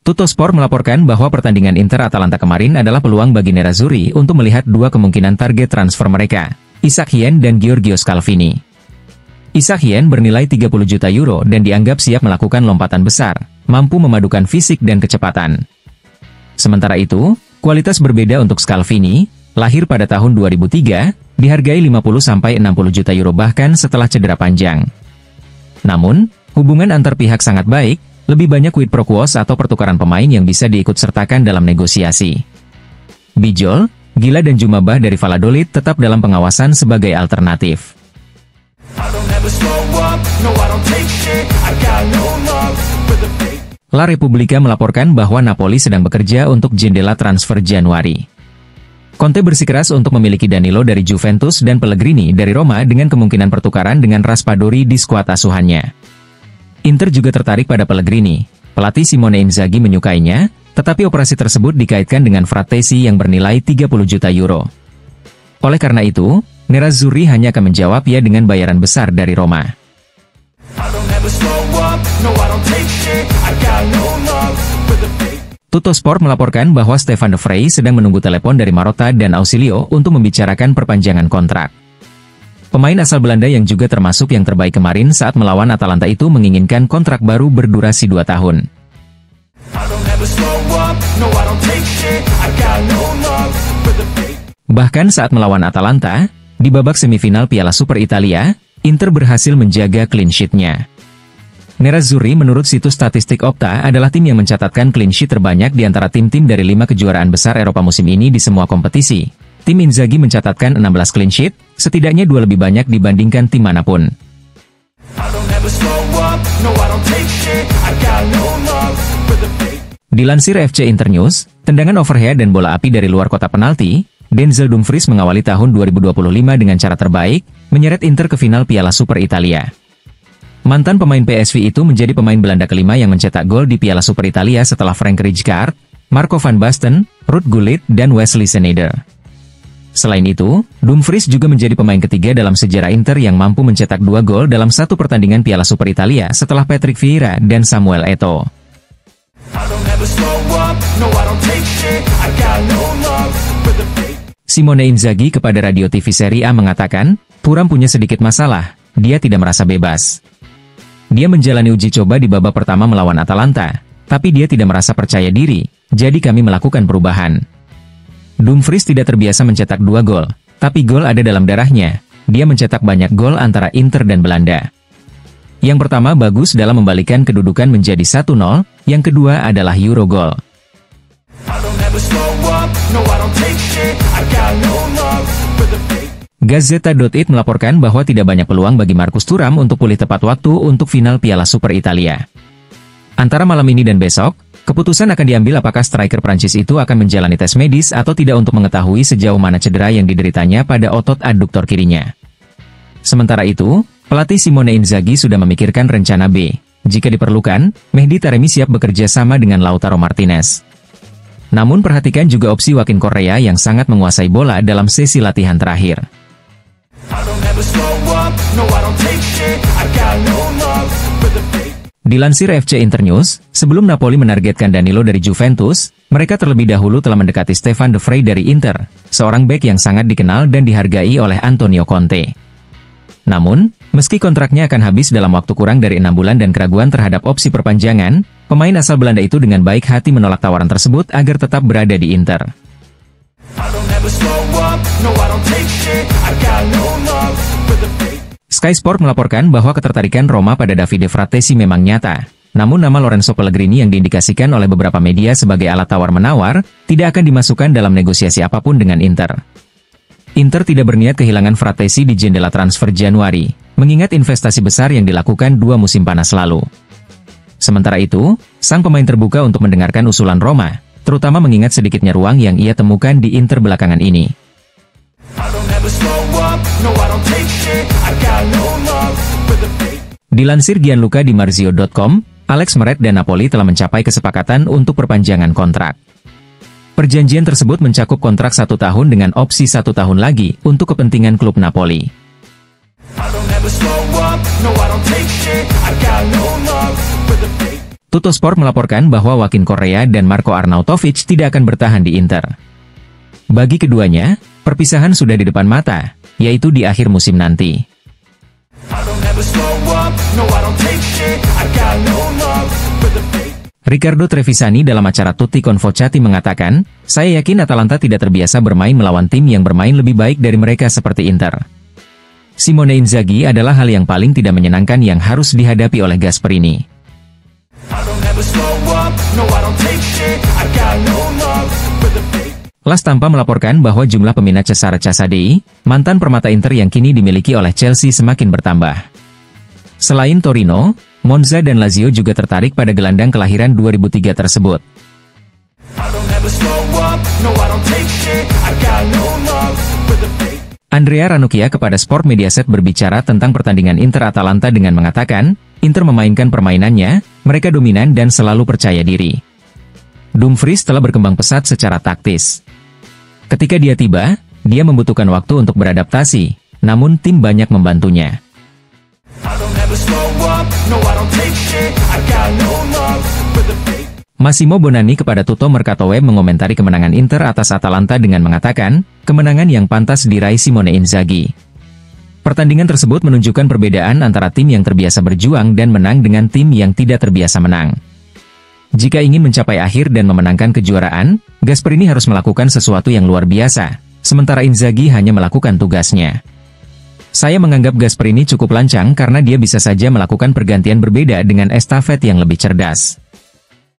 Tuttosport melaporkan bahwa pertandingan Inter-Atalanta kemarin adalah peluang bagi Nerazzurri untuk melihat dua kemungkinan target transfer mereka, Ishak Hien dan Giorgio Scalvini. Ishak Hien bernilai 30 juta euro dan dianggap siap melakukan lompatan besar, mampu memadukan fisik dan kecepatan. Sementara itu, kualitas berbeda untuk Scalvini, lahir pada tahun 2003, dihargai 50-60 juta euro bahkan setelah cedera panjang. Namun, hubungan antar pihak sangat baik, lebih banyak quid pro quo atau pertukaran pemain yang bisa diikut-sertakan dalam negosiasi. Bijol, Gila dan Jumabah dari Valladolid tetap dalam pengawasan sebagai alternatif. La Repubblica melaporkan bahwa Napoli sedang bekerja untuk jendela transfer Januari. Conte bersikeras untuk memiliki Danilo dari Juventus dan Pellegrini dari Roma dengan kemungkinan pertukaran dengan Raspadori di skuad asuhannya. Inter juga tertarik pada Pellegrini. Pelatih Simone Inzaghi menyukainya, tetapi operasi tersebut dikaitkan dengan Fratesi yang bernilai 30 juta euro. Oleh karena itu, Nerazzurri hanya akan menjawab ya dengan bayaran besar dari Roma. Tuttosport melaporkan bahwa Stefan de Vrij sedang menunggu telepon dari Marotta dan Ausilio untuk membicarakan perpanjangan kontrak. Pemain asal Belanda yang juga termasuk yang terbaik kemarin saat melawan Atalanta itu menginginkan kontrak baru berdurasi 2 tahun. Bahkan saat melawan Atalanta, di babak semifinal Piala Super Italia, Inter berhasil menjaga clean sheet-nya. Nerazzurri menurut situs statistik Opta adalah tim yang mencatatkan clean sheet terbanyak di antara tim-tim dari 5 kejuaraan besar Eropa musim ini di semua kompetisi. Tim Inzaghi mencatatkan 16 clean sheet, setidaknya 2 lebih banyak dibandingkan tim manapun. Dilansir FC Internews, tendangan overhead dan bola api dari luar kotak penalti, Denzel Dumfries mengawali tahun 2025 dengan cara terbaik, menyeret Inter ke final Piala Super Italia. Mantan pemain PSV itu menjadi pemain Belanda kelima yang mencetak gol di Piala Super Italia setelah Frank Rijkaard, Marco van Basten, Ruud Gullit, dan Wesley Sneijder. Selain itu, Dumfries juga menjadi pemain ketiga dalam sejarah Inter yang mampu mencetak 2 gol dalam satu pertandingan Piala Super Italia setelah Patrick Vieira dan Samuel Eto'o. Simone Inzaghi kepada radio TV Serie A mengatakan, Thuram punya sedikit masalah, dia tidak merasa bebas. Dia menjalani uji coba di babak pertama melawan Atalanta, tapi dia tidak merasa percaya diri, jadi kami melakukan perubahan. Dumfries tidak terbiasa mencetak 2 gol, tapi gol ada dalam darahnya. Dia mencetak banyak gol antara Inter dan Belanda. Yang pertama bagus dalam membalikan kedudukan menjadi 1-0, yang kedua adalah Euro goal. Gazzetta.it melaporkan bahwa tidak banyak peluang bagi Marcus Thuram untuk pulih tepat waktu untuk final Piala Super Italia. Antara malam ini dan besok, keputusan akan diambil apakah striker Prancis itu akan menjalani tes medis atau tidak untuk mengetahui sejauh mana cedera yang dideritanya pada otot aduktor kirinya. Sementara itu, pelatih Simone Inzaghi sudah memikirkan rencana B. Jika diperlukan, Mehdi Taremi siap bekerja sama dengan Lautaro Martinez. Namun perhatikan juga opsi Joaquin Correa yang sangat menguasai bola dalam sesi latihan terakhir. Dilansir FC Internews, sebelum Napoli menargetkan Danilo dari Juventus, mereka terlebih dahulu telah mendekati Stefan de Vrij dari Inter, seorang bek yang sangat dikenal dan dihargai oleh Antonio Conte. Namun, meski kontraknya akan habis dalam waktu kurang dari 6 bulan dan keraguan terhadap opsi perpanjangan, pemain asal Belanda itu dengan baik hati menolak tawaran tersebut agar tetap berada di Inter. Sky Sport melaporkan bahwa ketertarikan Roma pada Davide Fratesi memang nyata. Namun nama Lorenzo Pellegrini yang diindikasikan oleh beberapa media sebagai alat tawar-menawar, tidak akan dimasukkan dalam negosiasi apapun dengan Inter. Inter tidak berniat kehilangan Fratesi di jendela transfer Januari, mengingat investasi besar yang dilakukan 2 musim panas lalu. Sementara itu, sang pemain terbuka untuk mendengarkan usulan Roma, terutama mengingat sedikitnya ruang yang ia temukan di Inter belakangan ini. Dilansir Gianluca Di Marzio.com, Alex Meret dan Napoli telah mencapai kesepakatan untuk perpanjangan kontrak. Perjanjian tersebut mencakup kontrak 1 tahun dengan opsi 1 tahun lagi untuk kepentingan klub Napoli. Tuttosport melaporkan bahwa Joaquin Correa dan Marco Arnautovic tidak akan bertahan di Inter. Bagi keduanya, perpisahan sudah di depan mata, yaitu di akhir musim nanti. Riccardo Trevisani dalam acara Tutti Convocati mengatakan, "Saya yakin Atalanta tidak terbiasa bermain melawan tim yang bermain lebih baik dari mereka seperti Inter. Simone Inzaghi adalah hal yang paling tidak menyenangkan yang harus dihadapi oleh Gasperini." Las Tampa melaporkan bahwa jumlah peminat Cesare Casadei, mantan permata Inter yang kini dimiliki oleh Chelsea semakin bertambah. Selain Torino, Monza dan Lazio juga tertarik pada gelandang kelahiran 2003 tersebut. Andrea Ranocchia kepada Sport Mediaset berbicara tentang pertandingan Inter-Atalanta dengan mengatakan, Inter memainkan permainannya, mereka dominan dan selalu percaya diri. Dumfries telah berkembang pesat secara taktis. Ketika dia tiba, dia membutuhkan waktu untuk beradaptasi, namun tim banyak membantunya. Massimo Bonanni kepada Tutto Mercato Web mengomentari kemenangan Inter atas Atalanta dengan mengatakan, kemenangan yang pantas diraih Simone Inzaghi. Pertandingan tersebut menunjukkan perbedaan antara tim yang terbiasa berjuang dan menang dengan tim yang tidak terbiasa menang. Jika ingin mencapai akhir dan memenangkan kejuaraan, Gasperini harus melakukan sesuatu yang luar biasa, sementara Inzaghi hanya melakukan tugasnya. Saya menganggap Gasperini cukup lancang karena dia bisa saja melakukan pergantian berbeda dengan estafet yang lebih cerdas.